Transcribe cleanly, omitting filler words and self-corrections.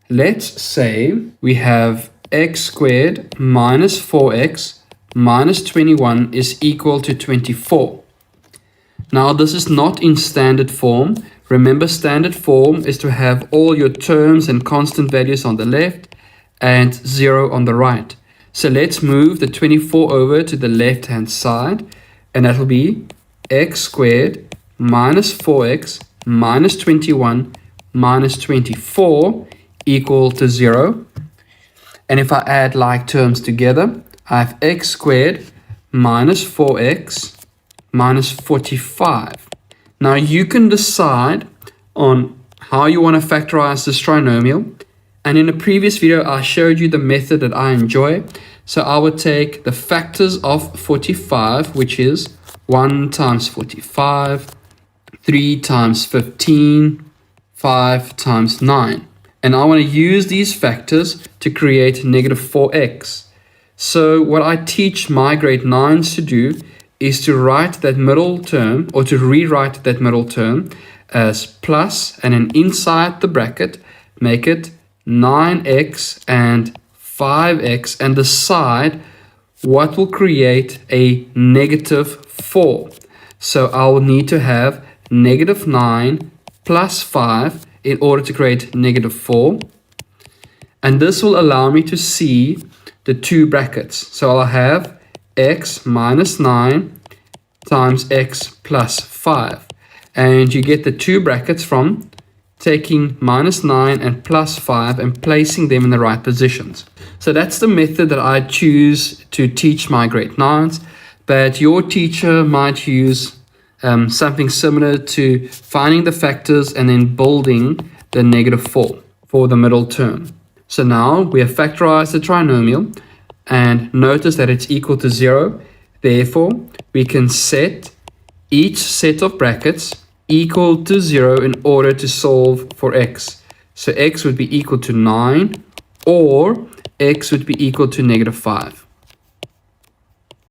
Let's say we have x squared minus 4x minus 21 is equal to 24. Now this is not in standard form. Remember, standard form is to have all your terms and constant values on the left and 0 on the right. So let's move the 24 over to the left hand side, and that will be x squared minus 4x minus 21 minus 24 equal to 0. And if I add like terms together, I have x squared minus 4x minus 45. Now you can decide on how you want to factorize this trinomial. And in a previous video, I showed you the method that I enjoy. So I would take the factors of 45, which is 1 times 45, 3 times 15, 5 times 9. And I want to use these factors to create negative 4x. So what I teach my grade 9s to do is to write that middle term, or to rewrite that middle term as plus, and then inside the bracket, make it 9x and 5x, and decide what will create a negative 4. So I will need to have negative 9 plus 5 in order to create negative 4. And this will allow me to see the two brackets. So I'll have x minus 9 times x plus 5. And you get the two brackets from taking minus 9 and plus 5 and placing them in the right positions. So that's the method that I choose to teach my grade 9s. But your teacher might use something similar to finding the factors and then building the negative 4 for the middle term. So now we have factorized the trinomial, and notice that it's equal to 0. Therefore, we can set each set of brackets equal to 0 in order to solve for x. So x would be equal to 9, or x would be equal to negative 5.